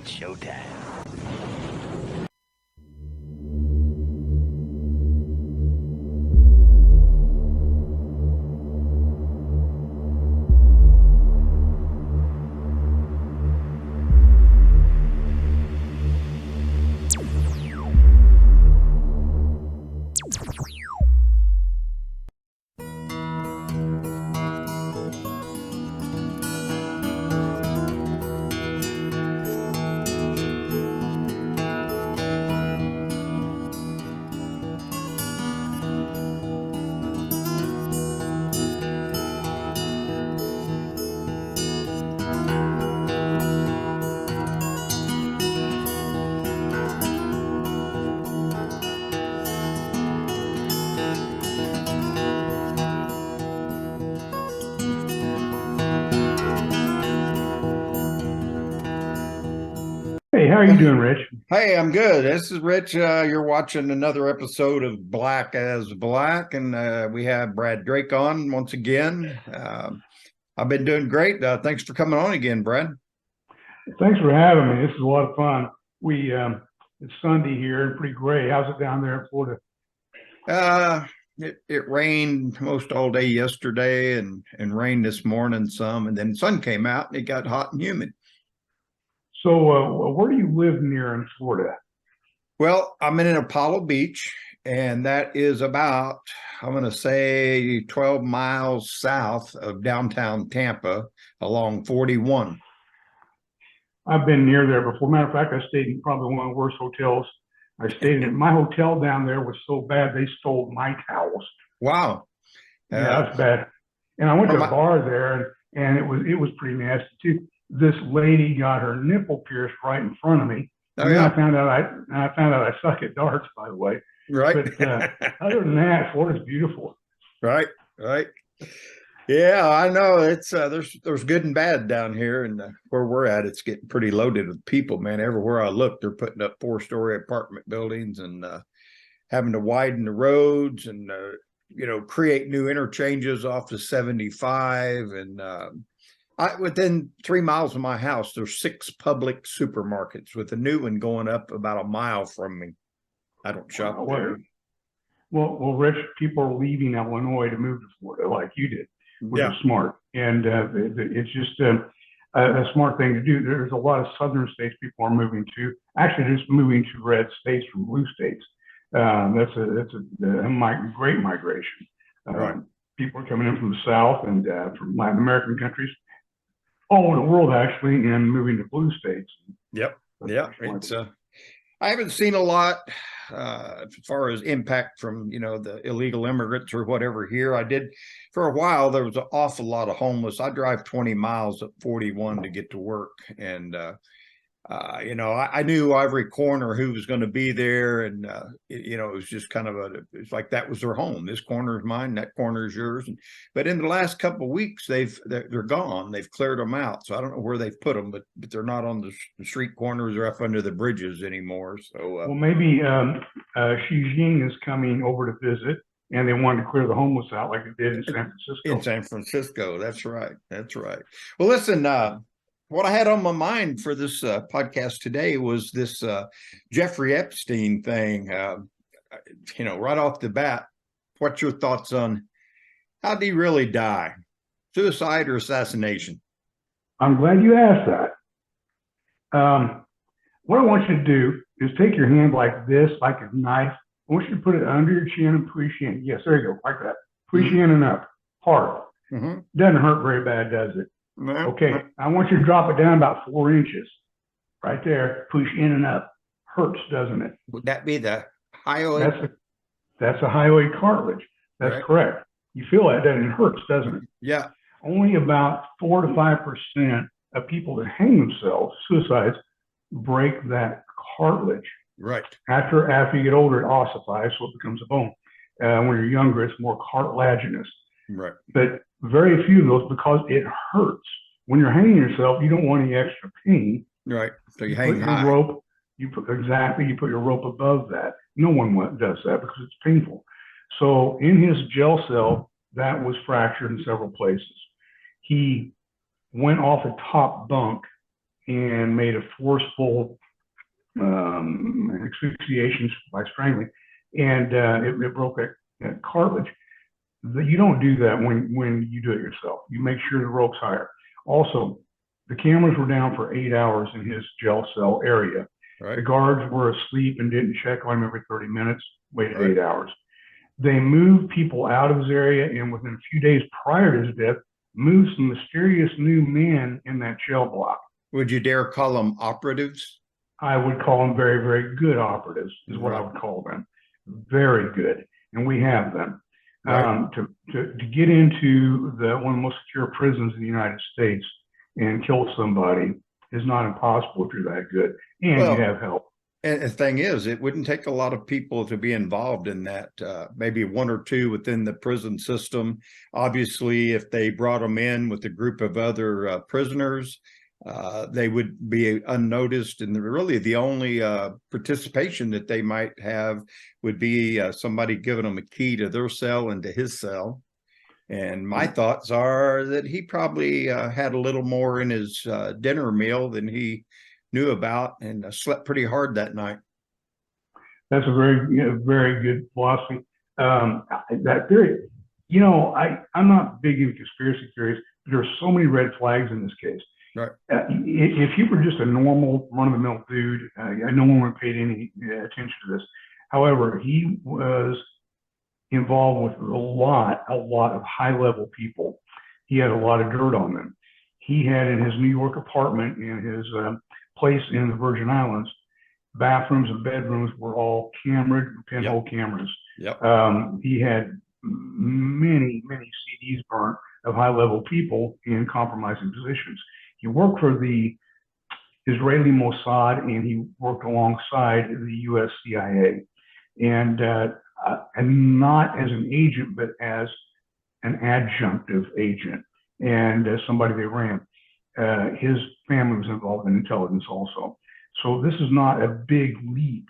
It's showtime. Hey, how are you doing, Rich? Hey, I'm good. This is Rich. You're watching another episode of Black as Black, and we have Brad Drake on once again. I've been doing great. Thanks for coming on again, Brad. Thanks for having me. This is a lot of fun. It's Sunday here and pretty gray. How's it down there in Florida? Uh, it rained most all day yesterday and rained this morning some, and then the sun came out and it got hot and humid. So, where do you live near in Florida? Well, I'm in Apollo Beach, and that is about, I'm going to say, 12 miles south of downtown Tampa along 41. I've been near there before. Matter of fact, I stayed in probably one of the worst hotels. I stayed in. My hotel down there was so bad they stole my towels. Wow. Yeah, that's bad. And I went to From a bar there, and it was pretty nasty too. This lady got her nipple pierced right in front of me, Oh, and then yeah. I found out I suck at darts, by the way. Right. But other than that, Florida's beautiful. Right. Right. Yeah, I know it's there's good and bad down here, and where we're at, it's getting pretty loaded with people, man. Everywhere I look, they're putting up 4-story apartment buildings and having to widen the roads and create new interchanges off the 75. And within 3 miles of my house, there's 6 public supermarkets with a new one going up about a mile from me. I don't shop there. Well, Rich, people are leaving Illinois to move to Florida like you did, which Yeah. is smart, and it's just a smart thing to do. There's a lot of southern states people are moving to. Actually, just moving to red states from blue states. That's a great migration. Right. People are coming in from the south and from Latin American countries, all over the world actually, and moving to blue states. Yep. Yeah. It's I haven't seen a lot as far as impact from the illegal immigrants or whatever here. I did for a while. There was an awful lot of homeless. I drive 20 miles at 41 to get to work, and I knew every corner who was going to be there, and it was just kind of it's like that was their home. This corner is mine, that corner is yours. But in the last couple of weeks, they're gone. They've cleared them out. So I don't know where they've put them, but they're not on the street corners or up under the bridges anymore. So well, maybe Xi Jinping is coming over to visit, and they wanted to clear the homeless out like they did in San Francisco. In San Francisco, that's right. That's right. Well, listen. What I had on my mind for this podcast today was this Jeffrey Epstein thing. Right off the bat, what's your thoughts on how did he really die? Suicide or assassination? I'm glad you asked that. What I want you to do is take your hand like this, like a knife. I want you to put it under your chin and push in. Yes, there you go, like that. Push in and up, hard. Mm-hmm. Doesn't hurt very bad, does it? No. Okay, I want you to drop it down about 4 inches. Right there, push in and up. Hurts, doesn't it? Would that be the hyoid? That's a hyoid cartilage. That's correct. You feel that, doesn't it? It hurts, doesn't it? Yeah. Only about 4 to 5% of people that hang themselves, suicides, break that cartilage. Right. After you get older, it ossifies, so it becomes a bone. When you're younger, it's more cartilaginous. Right. But very few of those because it hurts. When you're hanging yourself, you don't want any extra pain. Right. So you hang high. Rope. You put your rope above that. No one does that because it's painful. So in his jail cell, that was fractured in several places. He went off a top bunk and made a forceful asphyxiation by strangling, and it broke that cartilage. You don't do that when you do it yourself. You make sure the rope's higher. Also, the cameras were down for 8 hours in his jail cell area. Right. The guards were asleep and didn't check on him every 30 minutes, waited Right. 8 hours. They moved people out of his area, and within a few days prior to his death, moved some mysterious new men in that jail block. Would you dare call them operatives? I would call them very, very good operatives, is what I would call them. Very good. And we have them. Right. To get into one of the most secure prisons in the United States and kill somebody is not impossible if you're that good, and you have help. And the thing is, it wouldn't take a lot of people to be involved in that. Maybe one or two within the prison system. Obviously, if they brought them in with a group of other prisoners, they would be unnoticed. And really the only participation that they might have would be somebody giving them a key to their cell and to his cell. And my thoughts are that he probably had a little more in his dinner meal than he knew about, and slept pretty hard that night. That's a very good philosophy. That theory, I'm not big into conspiracy theories, but there are so many red flags in this case. Right. If you were just a normal run-of-the-mill dude, no one would pay any attention to this. However, he was involved with a lot of high-level people. He had a lot of dirt on them. He had in his New York apartment, in his place in the Virgin Islands, bathrooms and bedrooms were all cameraed, pinhole cameras. Yep. He had many CDs burnt of high-level people in compromising positions. He worked for the Israeli Mossad, and he worked alongside the U.S. CIA, and not as an agent, but as an adjunctive agent and as somebody they ran. His family was involved in intelligence also. So this is not a big leap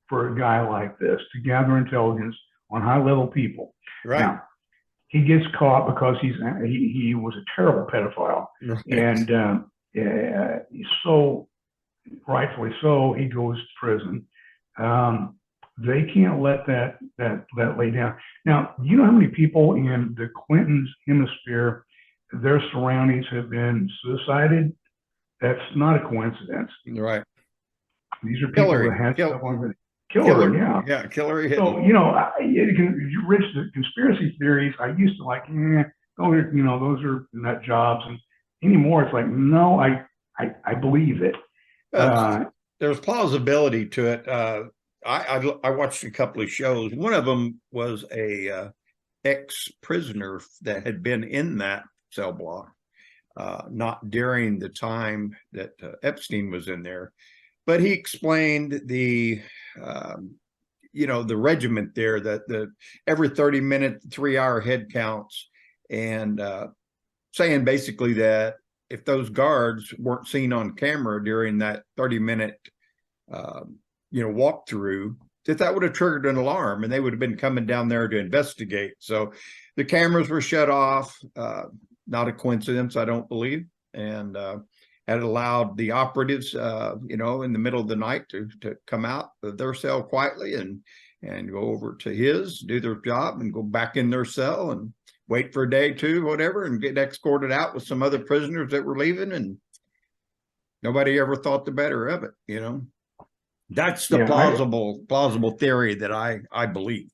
for a guy like this to gather intelligence on high-level people. Right. Now, he gets caught because he was a terrible pedophile, right. And so rightfully so, he goes to prison. They can't let that lay down. Now, you know how many people in the Clinton's hemisphere, their surroundings have been suicided? That's not a coincidence. Right. These are people Hillary. that had stuff on the Hillary, yeah. Yeah, Hillary. So, Rich, the conspiracy theories, I used to like, those are nut jobs. And anymore, it's like, no, I believe it. There's plausibility to it. I watched a couple of shows. One of them was a ex-prisoner that had been in that cell block, not during the time that Epstein was in there, but he explained the regiment there, that the every 30-minute, 3-hour head counts, and saying basically that if those guards weren't seen on camera during that 30-minute walkthrough, that would have triggered an alarm, and they would have been coming down there to investigate. So the cameras were shut off. Not a coincidence, I don't believe, and had allowed the operatives, in the middle of the night to come out of their cell quietly and go over to his, do their job, and go back in their cell and wait for a day, two, whatever, and get escorted out with some other prisoners that were leaving, and nobody ever thought the better of it. That's the plausible theory that I believe.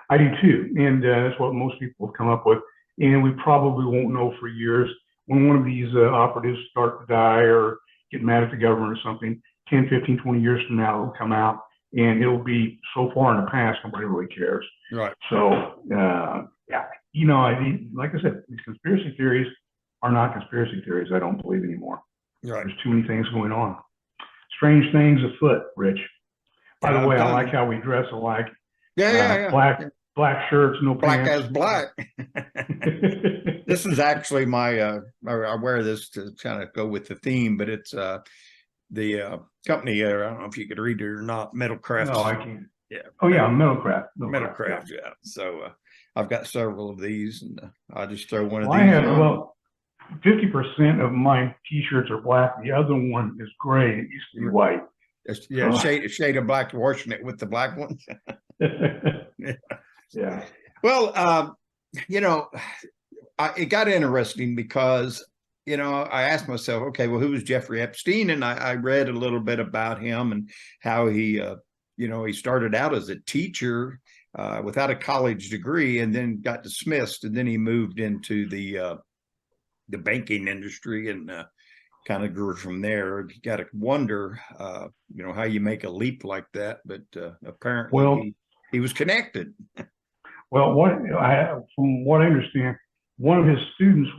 I do too, and that's what most people have come up with. And we probably won't know for years. When one of these operatives start to die or get mad at the government or something, 10, 15, 20 years from now, it'll come out, and it'll be so far in the past, nobody really cares. Right. So, like I said, these conspiracy theories are not conspiracy theories. I don't believe anymore. Right. There's too many things going on. Strange things afoot, Rich. By the way, I like how we dress alike. Yeah. Black shirts, no black pants. as black. This is actually my I wear this to kind of go with the theme, but it's the company, I don't know if you could read it or not, Metalcraft. No, I can't. Yeah. Oh yeah, Metalcraft. Yeah. So I've got several of these, and I just throw one of these. 50% of my t-shirts are black. The other one is gray. It used to be white. Yeah, So, shade of black, washing it with the black ones. yeah. Well, it got interesting because, I asked myself, okay, well, who was Jeffrey Epstein? And I read a little bit about him and how he, he started out as a teacher without a college degree and then got dismissed. And then he moved into the banking industry and kind of grew from there. You got to wonder, how you make a leap like that. But apparently he was connected. Well, from what I understand, one of his students'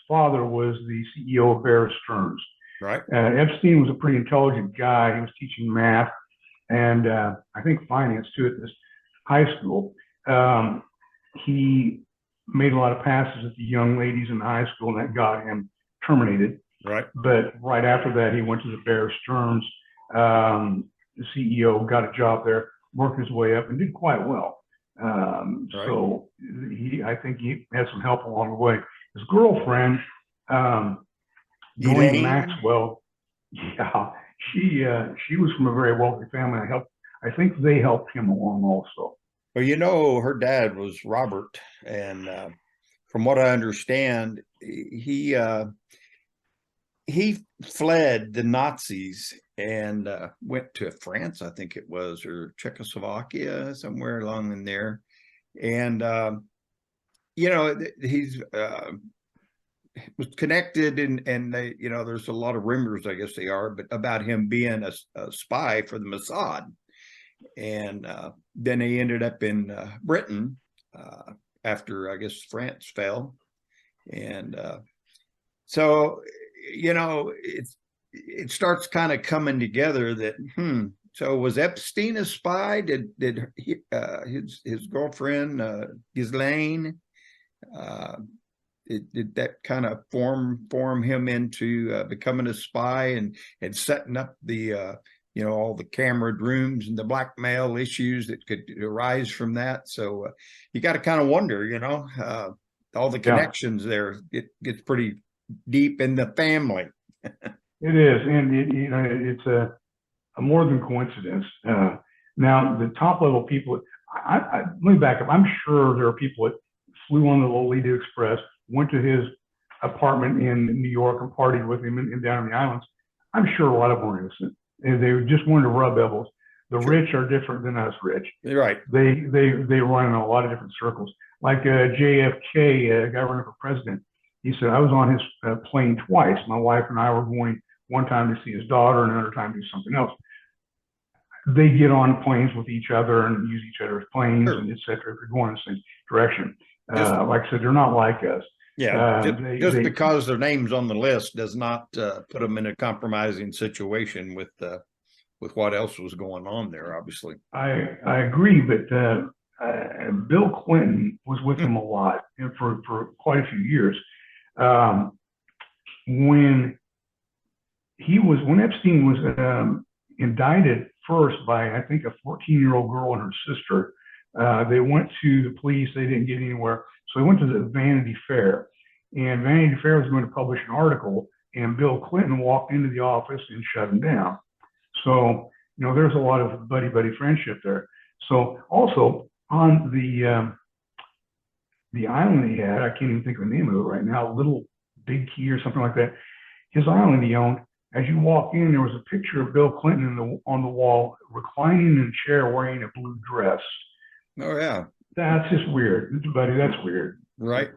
father was the CEO of Bear Stearns. Right. Epstein was a pretty intelligent guy. He was teaching math and I think finance too at this high school. He made a lot of passes at the young ladies in the high school, and that got him terminated. Right. But right after that, he went to the Bear Stearns. The CEO got a job there, worked his way up, and did quite well. Right. So I think he had some help along the way. His girlfriend, Ghislaine Maxwell, yeah, she was from a very wealthy family. I think they helped him along also. Well, her dad was Robert, and from what I understand, he fled the Nazis and went to France, I think it was, or Czechoslovakia, somewhere along in there. And, he's was connected and they, there's a lot of rumors, I guess they are, but about him being a spy for the Mossad. And then he ended up in Britain after, I guess, France fell. And so, it starts kind of coming together that, so was Epstein a spy? Did his girlfriend, Ghislaine, did that kind of form him into becoming a spy and setting up the, all the camera rooms and the blackmail issues that could arise from that? So you got to kind of wonder, all the connections there. It gets pretty deep in the family. It is, and it's a more than coincidence. Now, the top level people, let me back up. I'm sure there are people that flew on the Lolita Express, went to his apartment in New York and partied with him and down in the islands. I'm sure a lot of them were innocent, and they just wanted to rub elbows. The rich are different than us rich. Right. They run in a lot of different circles. Like JFK, a guy running for president, he said, I was on his plane twice. My wife and I were going one time to see his daughter and another time to do something else. They get on planes with each other and use each other's planes, and et cetera, if you're going in the same direction. Like I said, they're not like us. Yeah, just because their name's on the list does not put them in a compromising situation with what else was going on there, obviously. I agree, but Bill Clinton was with him a lot for quite a few years. When Epstein was indicted first by, I think, a 14-year-old girl and her sister, they went to the police. They didn't get anywhere. So they went to the Vanity Fair. And Vanity Fair was going to publish an article, and Bill Clinton walked into the office and shut him down. So, there's a lot of buddy-buddy friendship there. So also on the island he had, I can't even think of the name of it right now, Little Big Key or something like that. His island he owned. As you walk in, there was a picture of Bill Clinton on the wall, reclining in a chair wearing a blue dress. Oh, yeah. That's just weird, buddy. That's weird. Right.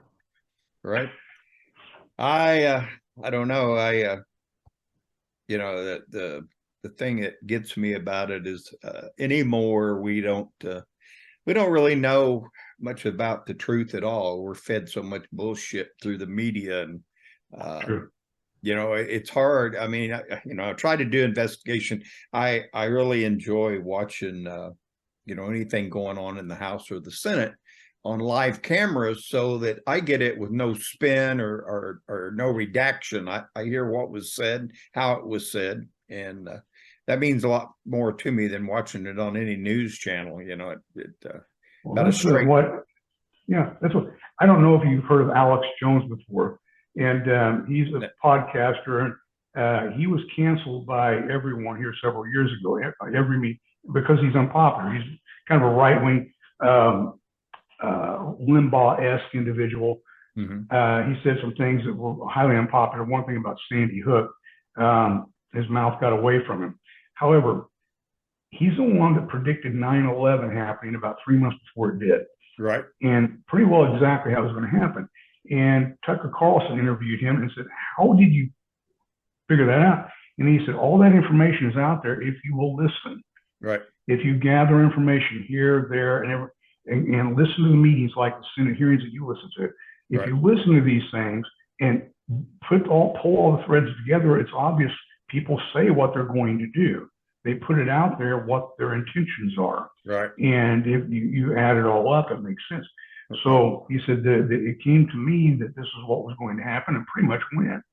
I don't know. The thing that gets me about it is anymore we don't really know much about the truth at all. We're fed so much bullshit through the media, and True. it's hard. I mean, I try to do investigation. I really enjoy watching anything going on in the House or the Senate on live cameras, so that I get it with no spin or no redaction. I hear what was said, how it was said, and that means a lot more to me than watching it on any news channel. That's what. Yeah, that's what. I don't know if you've heard of Alex Jones before. and he's a podcaster. And he was canceled by everyone here several years ago. Every meet because he's unpopular. He's kind of a right wing Limbaugh-esque individual. He said some things that were highly unpopular. One thing about Sandy Hook, his mouth got away from him. However, he's the one that predicted 9/11 happening about 3 months before it did. Right. And pretty well exactly how it was going to happen. And Tucker Carlson interviewed him and said, how did you figure that out? And he said, all that information is out there if you will listen. Right. If you gather information here, there, and listen to the meetings like the Senate hearings that you listen to. If Right. you listen to these things and pull all the threads together, it's obvious people say what they're going to do. They put it out there what their intentions are. Right. And if you add it all up, it makes sense. So he said that it came to me that this is what was going to happen, and pretty much went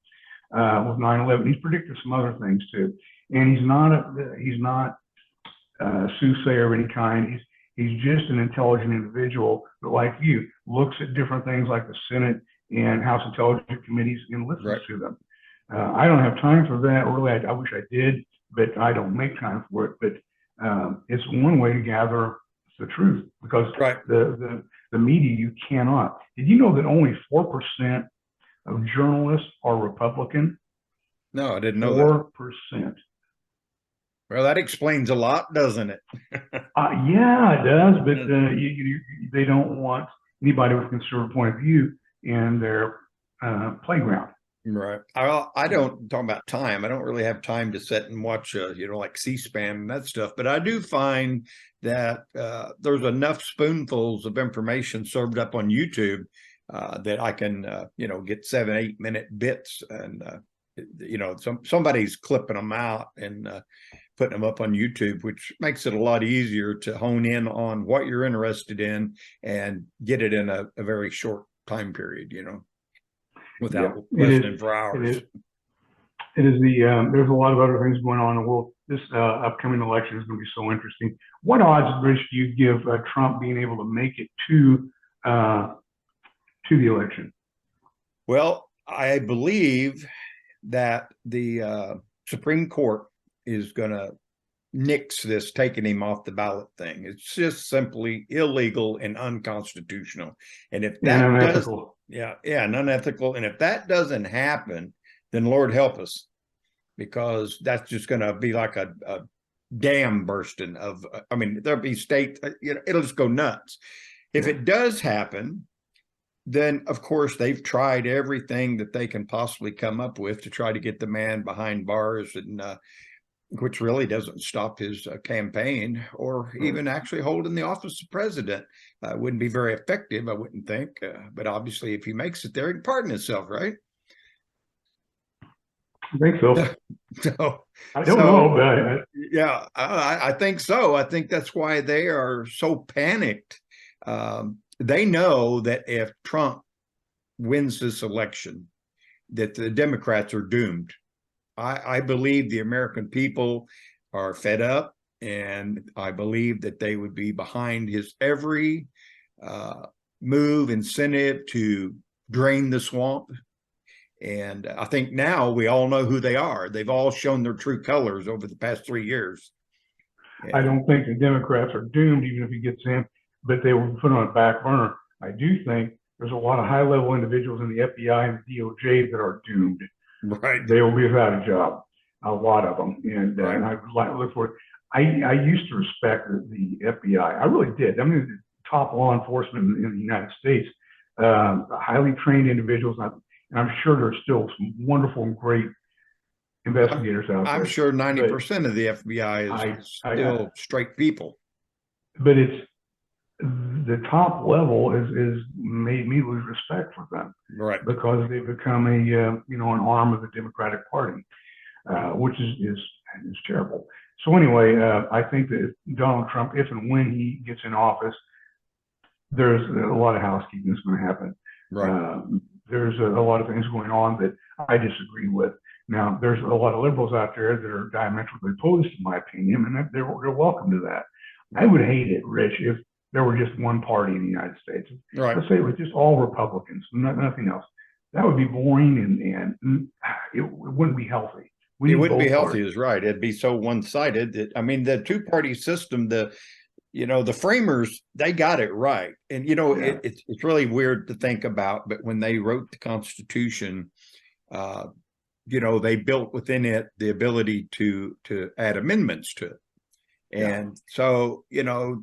with 9/11. He's predicted some other things too, and he's not a soothsayer of any kind. He's just an intelligent individual that, like you, looks at different things like the Senate and House Intelligence Committees and listens Right. to them. I don't have time for that. Really, I wish I did, but I don't make time for it. But it's one way to gather the truth, because Right. the media, you cannot. Did you know that only 4% of journalists are Republican? No, I didn't know that. 4%. Well, that explains a lot, doesn't it? Yeah, it does, but they don't want anybody with a conservative point of view in their playground. Right. I don't talk about time. I don't really have time to sit and watch, like C-SPAN and that stuff. But I do find that there's enough spoonfuls of information served up on YouTube that I can, get 7-8 minute bits, and somebody's clipping them out and putting them up on YouTube, which makes it a lot easier to hone in on what you're interested in and get it in a very short time period, without listening for hours. It is there's a lot of other things going on in the world. This upcoming election is going to be so interesting. What odds, Rich, do you give Trump being able to make it to the election? Well, I believe that the Supreme Court is going to nix this taking him off the ballot thing. It's just simply illegal and unconstitutional. And if that and unethical. and unethical. And if that doesn't happen, then Lord help us, because that's just going to be like a dam bursting of, there'll be state, it'll just go nuts. If it does happen, then of course they've tried everything that they can possibly come up with to try to get the man behind bars, and which really doesn't stop his campaign or even actually holding the office of president. Wouldn't be very effective, I wouldn't think. But obviously, if he makes it there, he can pardon himself, right? I think so. So I don't know, but yeah, I think so. I think that's why they are so panicked. They know that if Trump wins this election, that the Democrats are doomed. I believe the American people are fed up, and I believe that they would be behind his every move, incentive to drain the swamp. And I think now we all know who they are. They've all shown their true colors over the past 3 years. I don't think the Democrats are doomed, even if he gets in, but they will put on a back burner. I do think there's a lot of high-level individuals in the FBI and the DOJ that are doomed. Right. They will be without a job, a lot of them. And, Right. and I would like to look for it. I used to respect the FBI. I really did. I mean, the top law enforcement in the United States, highly trained individuals. And I'm sure there's still some wonderful and great investigators out there. I'm sure 90% of the FBI is still straight people. But it's the top level is made me lose respect for them, right? Because they've become an arm of the Democratic Party, which is terrible. So anyway, I think that Donald Trump, if and when he gets in office, there's a lot of housekeeping that's going to happen. Right. There's a lot of things going on that I disagree with. Now, there's a lot of liberals out there that are diametrically opposed, in my opinion, and they're welcome to that. I would hate it, Rich, if there were just one party in the United States. Right. Let's say it was just all Republicans, nothing else. that would be boring and it wouldn't be healthy. We It need wouldn't be both healthy, parties. is right. It'd be so one-sided that, I mean, the two-party system, the framers, they got it right. And, Yeah. it's really weird to think about, but when they wrote the Constitution, uh, they built within it the ability to add amendments to it. And so,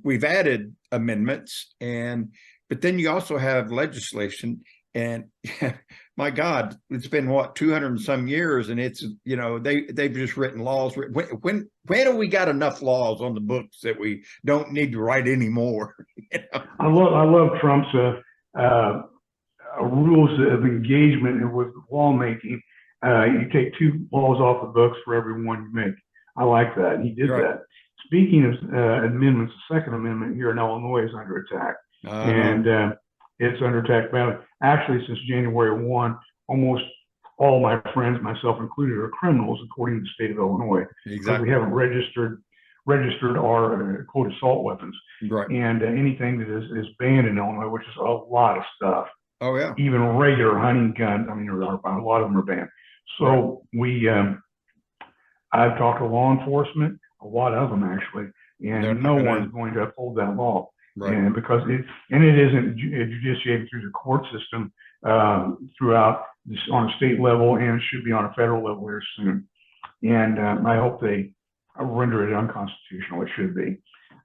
we've added amendments, but then you also have legislation, and my God, it's been what, 200 and some years, and it's, they've just written laws. When have we got enough laws on the books that we don't need to write anymore? I love Trump's rules of engagement with lawmaking. You take 2 laws off the books for every one you make. I like that. He did Right. that. Speaking of amendments, the Second Amendment here in Illinois is under attack, and it's under attack badly. Actually, since January 1, almost all my friends, myself included, are criminals according to the state of Illinois, because Exactly. we haven't registered our quote assault weapons, Right. and anything that is banned in Illinois, which is a lot of stuff. Oh, yeah. Even regular hunting guns. I mean, a lot of them are banned. So I've talked to law enforcement, a lot of them actually, and no one's going to uphold that law. Right. And because it isn't judiciated through the court system throughout this, on a state level, and it should be on a federal level here soon. And I hope they render it unconstitutional. It should be.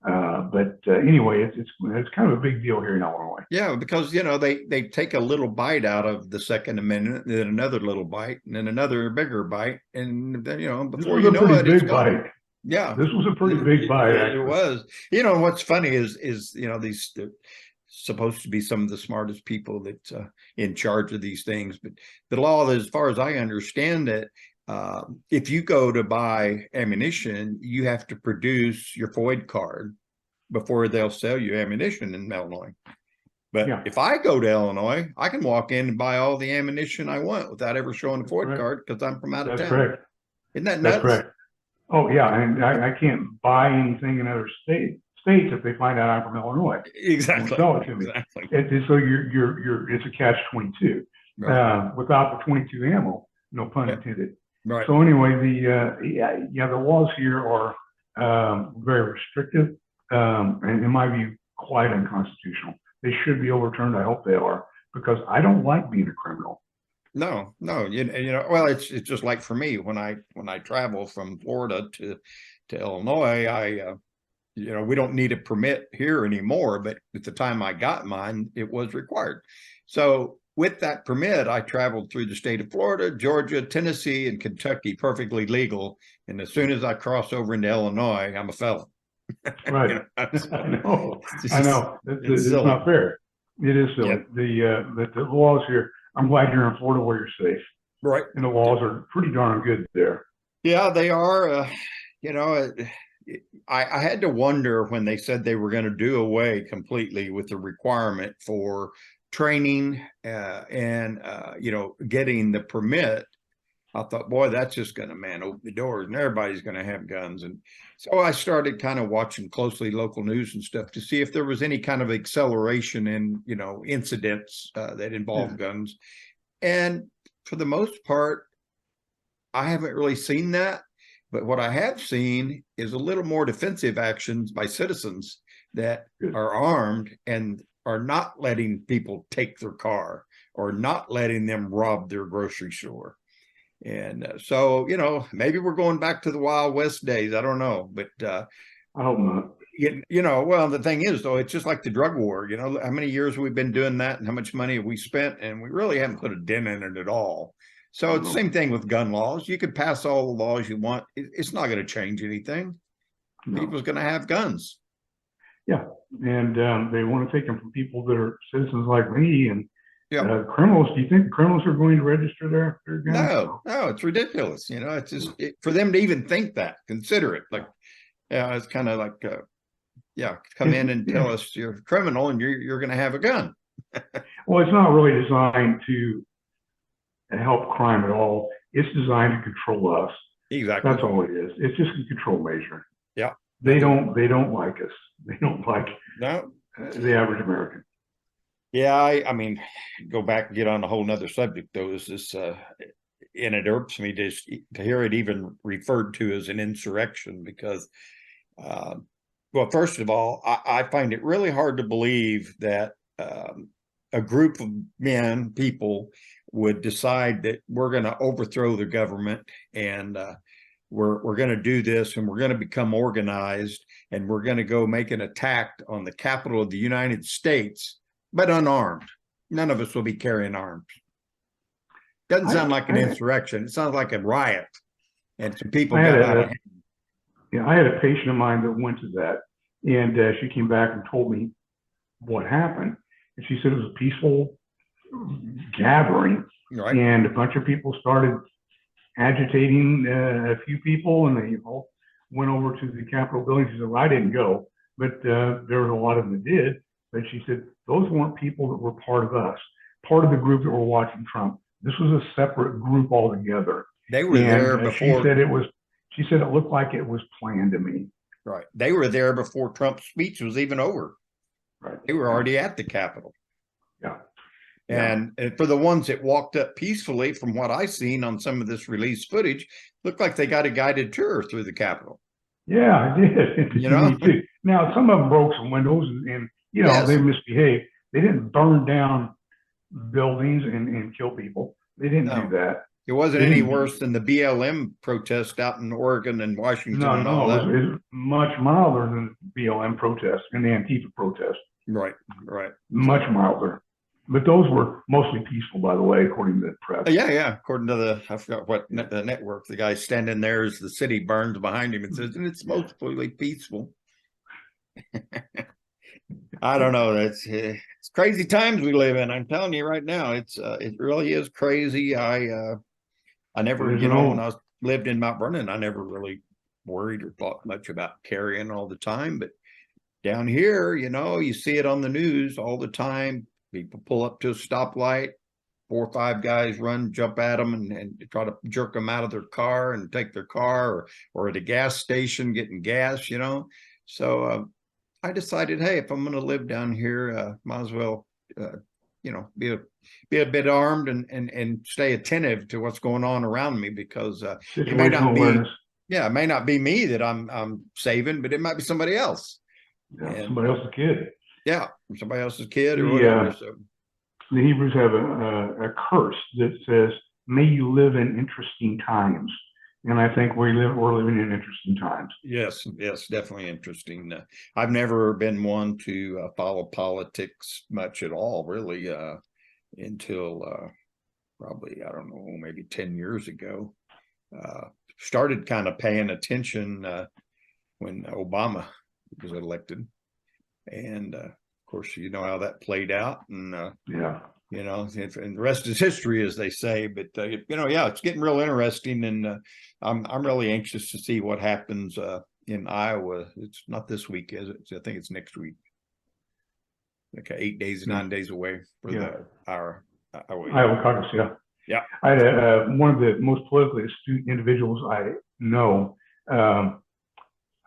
But anyway, it's kind of a big deal here in Illinois. Yeah, because they take a little bite out of the Second Amendment, and then another little bite, and then another bigger bite, and then before you know it, it's gone. Bite. Yeah, this was a pretty big bite. It was. What's funny is these supposed to be some of the smartest people that's in charge of these things, but the law, as far as I understand it, if you go to buy ammunition, you have to produce your FOID card before they'll sell you ammunition in Illinois. But if I go to Illinois, I can walk in and buy all the ammunition I want without ever showing a FOID card, because I'm from out of town. Correct. Isn't that nuts? That's correct. Oh yeah, and I can't buy anything in other states if they find out I'm from Illinois. Exactly. Sell it to me. Exactly. So it's a catch-22. Right. Without the 22 ammo, no pun intended. Right. So anyway, the laws here are very restrictive, and in my view, quite unconstitutional. They should be overturned. I hope they are, because I don't like being a criminal. No, well, it's just like for me, when I travel from Florida to Illinois, we don't need a permit here anymore, but at the time I got mine, it was required. So with that permit, I traveled through the state of Florida, Georgia, Tennessee, and Kentucky, perfectly legal. And as soon as I cross over into Illinois, I'm a felon. Right. I know. It's not fair. It is silly. The laws here, I'm glad you're in Florida where you're safe. Right. And the laws are pretty darn good there. Yeah, they are. I had to wonder when they said they were going to do away completely with the requirement for training and getting the permit. I thought, boy, that's just going to open the doors, and everybody's going to have guns. And so I started kind of watching closely local news and stuff to see if there was any kind of acceleration in, incidents that involve guns. And for the most part, I haven't really seen that. But what I have seen is a little more defensive actions by citizens that are armed and are not letting people take their car or not letting them rob their grocery store. And so, maybe we're going back to the Wild West days. I don't know, but I hope not. Well, the thing is, though, it's just like the drug war. How many years we've been doing that, and how much money have we spent, and we really haven't put a dent in it at all. So it's the same thing with gun laws. You could pass all the laws you want. It's not going to change anything. No. People's going to have guns. Yeah, and they want to take them from people that are citizens like me and criminals. Do you think the criminals are going to register their guns? No, it's ridiculous. It's just for them to even think that, consider it. Like, it's kind of like, come in and tell us you're a criminal and you're going to have a gun. Well, it's not really designed to help crime at all. It's designed to control us. Exactly. That's all it is. It's just a control measure. Yeah. They don't like us. They don't like the average American. Yeah, I mean, go back and get on a whole nother subject though, is this and it irks me to hear it even referred to as an insurrection because uh, well, first of all, I find it really hard to believe that a group of people would decide that we're going to overthrow the government and we're going to do this and we're going to become organized and we're going to go make an attack on the capital of the United States, but unarmed. None of us will be carrying arms. Doesn't sound like an insurrection. It sounds like a riot, and some people got out of hand. Yeah, I had a patient of mine that went to that, and she came back and told me what happened. And she said it was a peaceful gathering, Right. And a bunch of people started agitating a few people, and they all went over to the Capitol building. She said, well, I didn't go, but there was a lot of them that did. But she said, those weren't people that were part of us, part of the group that were watching Trump. This was a separate group altogether. They were there before. She said it looked like it was planned to me. Right. They were there before Trump's speech was even over. Right. They were already at the Capitol. Yeah. And for the ones that walked up peacefully, from what I've seen on some of this released footage, looked like they got a guided tour through the Capitol. Yeah, I did. You know? Now, some of them broke some windows and you know, yes, they misbehaved. They didn't burn down buildings and kill people. They didn't do that. It wasn't any worse than the BLM protest out in Oregon and Washington. No, it was much milder than BLM protest and the Antifa protest. Right, right. Much milder. But those were mostly peaceful, by the way, according to the press. Yeah. According to I forgot what the network, the guy standing there as the city burns behind him and says, and it's mostly peaceful. I don't know. It's crazy times we live in. I'm telling you right now, it really is crazy. I never, when I lived in Mount Vernon, I never really worried or thought much about carrying all the time. But down here, you see it on the news all the time. People pull up to a stoplight, 4 or 5 guys run, jump at them and try to jerk them out of their car and take their car, or at a gas station getting gas, So I decided, hey, if I'm going to live down here, might as well, be a bit armed and stay attentive to what's going on around me, because it may not be me that I'm saving, but it might be somebody else. Yeah, somebody else's kid. Yeah, somebody else's kid or whatever. So the Hebrews have a curse that says, "May you live in interesting times." And I think we're living in interesting times. Yes, definitely interesting. I've never been one to follow politics much at all, really, until probably, I don't know, maybe 10 years ago. Started kind of paying attention when Obama was elected. And of course, you know how that played out. And and the rest is history, as they say. But it's getting real interesting, and I'm really anxious to see what happens in Iowa. It's not this week, is it? I think it's next week. Like 8 days, 9 days away for our Iowa caucus. Yeah. I had one of the most politically astute individuals I know. I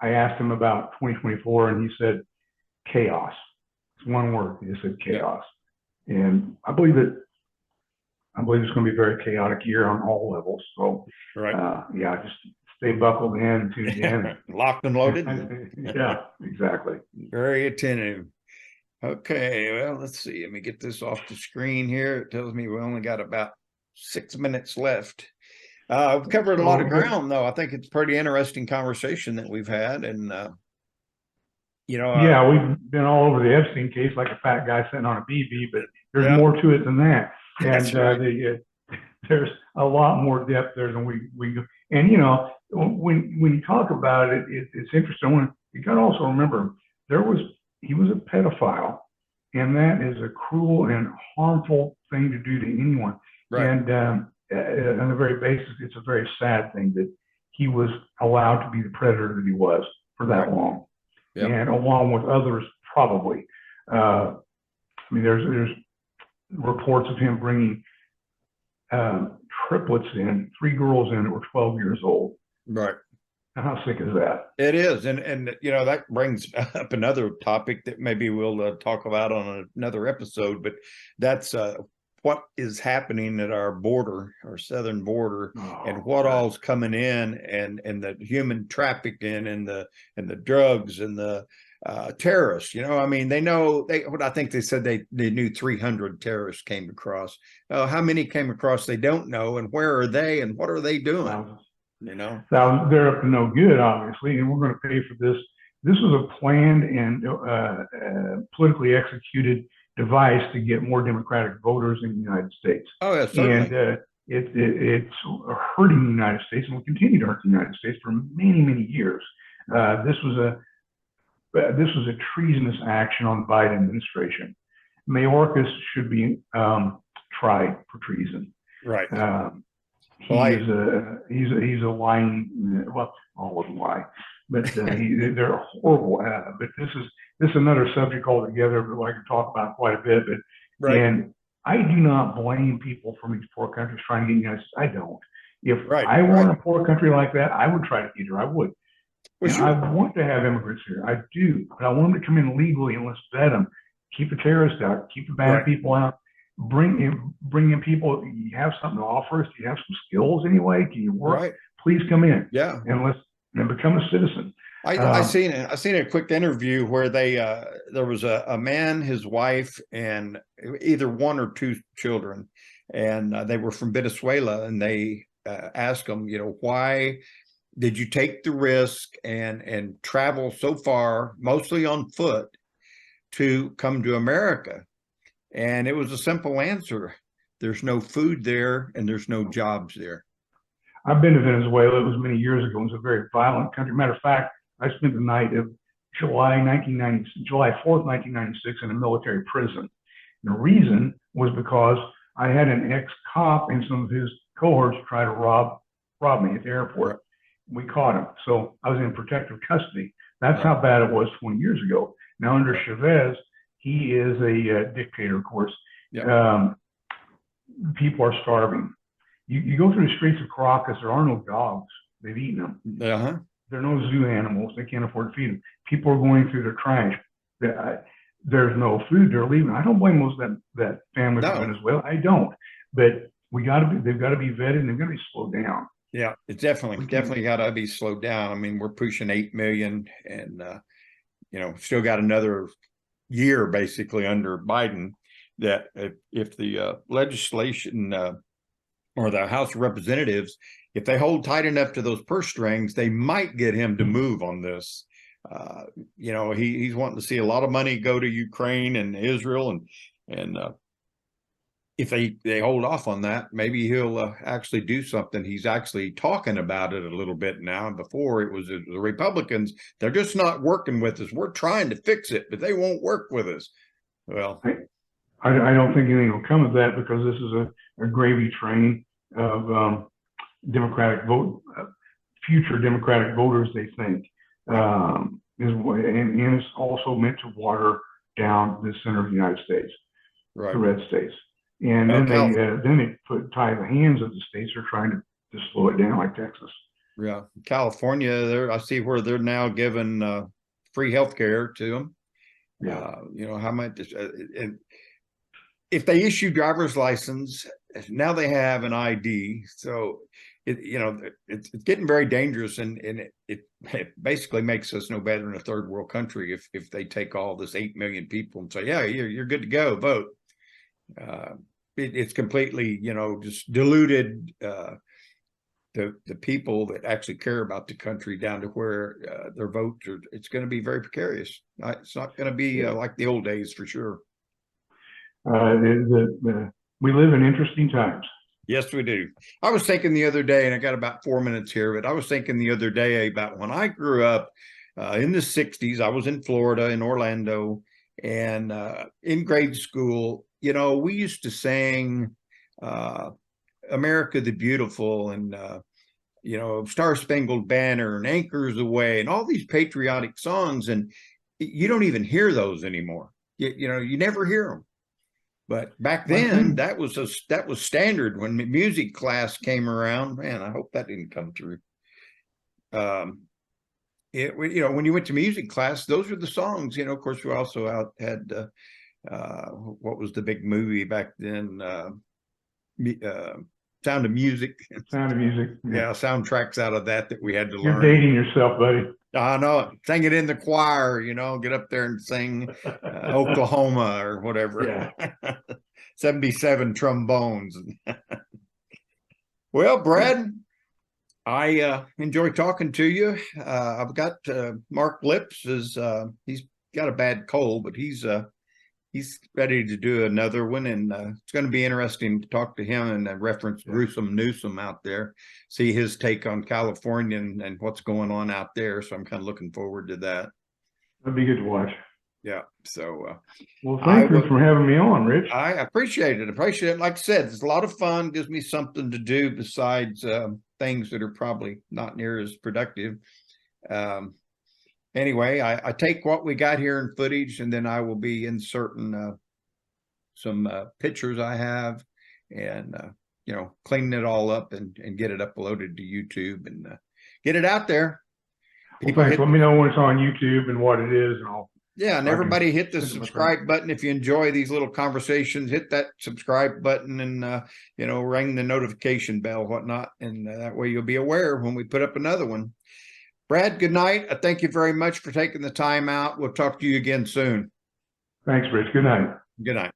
asked him about 2024, and he said chaos. It's one word. He just said chaos. Yeah. And I believe it's going to be a very chaotic year on all levels. So, just stay buckled in, tuned in. Locked and loaded. Yeah, exactly. Very attentive. Okay, well, let's see. Let me get this off the screen here. It tells me we only got about 6 minutes left. We've covered a lot of ground, though. I think it's a pretty interesting conversation that we've had. And, we've been all over the Epstein case like a fat guy sitting on a BB, but there's more to it than that. And there's a lot more depth there than we and when you talk about it, it's interesting. When you got to also remember he was a pedophile, and that is a cruel and harmful thing to do to anyone. Right. And on the very basis, it's a very sad thing that he was allowed to be the predator that he was for that long. Yep. And along with others, probably. There's reports of him bringing triplets in, 3 girls in that were 12 years old. Right. How sick is that? It is, and you know that brings up another topic that maybe we'll talk about on another episode. But that's what is happening at our border, our southern border, and Oh, what God. all's coming in, and the human trafficking, and the drugs, and the terrorists. You know, I mean, they know what I think they said they knew 300 terrorists came across. How many came across? They don't know, and where are they, and what are they doing? Thousands. You know. They're up to no good, obviously, and we're going to pay for this. This was a planned and politically executed device to get more Democratic voters in the United States. Oh, yeah, certainly. And it's hurting the United States and will continue to hurt the United States for many, many years. This was a treasonous action on the Biden administration. Mayorkas should be tried for treason. Right. He's a lying, well, all of them lie, but they're horrible at it. But this is another subject altogether that I can talk about quite a bit. But Right. And I do not blame people from these poor countries trying to get in the United States. I don't. If Right, I were in a right. poor country like that, I would try to get here. I would. Well, And sure. I want to have immigrants here. I do, but I want them to come in legally and let's vet them. Keep the terrorists out. Keep the bad Right. people out. Bring in people. You have something to offer us. Do you have some skills anyway? Can you work? Right. Please come in Yeah. and become a citizen. I seen it. I seen a quick interview where there was a man, his wife, and either one or two children, and they were from Venezuela, and they asked him, you know, why did you take the risk and travel so far, mostly on foot, to come to America? And it was a simple answer: there's no food there, and there's no jobs there. I've been to Venezuela. It was many years ago. It was a very violent country. Matter of fact, I spent the night of July 4th, 1996 in a military prison. And the reason was because I had an ex-cop and some of his cohorts try to rob me at the airport. We caught him. So I was in protective custody. That's how bad it was 20 years ago. Now under Chavez, he is a dictator, of course. Yeah. People are starving. You go through the streets of Caracas, there are no dogs. They've eaten them. Uh-huh. There are no zoo animals. They can't afford to feed them. People are going through their trash. There's no food. They're leaving. I don't blame most of that family No. from Venezuela. I don't. But they've got to be vetted and they've got to be slowed down. Yeah, it's definitely got to be slowed down. I mean, we're pushing 8 million, and you know, still got another year basically under Biden. That if the legislation or the House of Representatives, if they hold tight enough to those purse strings, they might get him to move on this. You know, he's wanting to see a lot of money go to Ukraine and Israel, and if they hold off on that, maybe he'll actually do something. He's actually talking about it a little bit now. Before it was the Republicans, they're just not working with us. We're trying to fix it, but they won't work with us. Well, I don't think anything will come of that because this is a gravy train of future Democratic voters, they think. And it's also meant to water down the center of the United States, right. the red states. And then they tie the hands of the states are trying to slow it down, like Texas. Yeah, California. I see where they're now giving free health care to them. Yeah. You know how much, and if they issue driver's license, now they have an ID. So it's getting very dangerous, and it basically makes us no better than a third world country if they take all this 8 million people and say, yeah, you're good to go, vote. It's completely, just diluted the people that actually care about the country down to where their votes are. It's going to be very precarious. It's not going to be like the old days for sure. We live in interesting times. Yes, we do. I was thinking the other day, and I got about 4 minutes here, but I was thinking the other day about when I grew up in the 60s. I was in Florida, in Orlando, and in grade school, we used to sing America the Beautiful and, Star Spangled Banner and Anchors Away and all these patriotic songs. And you don't even hear those anymore. You never hear them. But back then, that was standard when music class came around. Man, I hope that didn't come through. when you went to music class, those were the songs. Of course, we also had what was the big movie back then? Sound of Music. Sound of Music. Yeah, soundtracks out of that we had to You're learn. dating yourself, buddy. I know, sang it in the choir, get up there and sing Oklahoma or whatever. Yeah. 77 trombones. Well, Brad, I enjoy talking to you. I've got Mark Lips he's got a bad cold, but he's ready to do another one, and it's going to be interesting to talk to him and reference Gruesome Newsome out there, see his take on California and what's going on out there. So I'm kind of looking forward to that. That'd be good to watch. Yeah. So, well, thank you for having me on, Rich. I appreciate it. Like I said, it's a lot of fun. Gives me something to do besides things that are probably not near as productive. Anyway, I take what we got here in footage, and then I will be inserting some pictures I have, and cleaning it all up and get it uploaded to YouTube and get it out there. Well, thanks. Let me know when it's on YouTube and what it is, and I'll. Yeah, and everybody hit the subscribe button if you enjoy these little conversations. Hit that subscribe button and ring the notification bell, whatnot, and that way you'll be aware when we put up another one. Brad, good night. I thank you very much for taking the time out. We'll talk to you again soon. Thanks, Rich. Good night. Good night.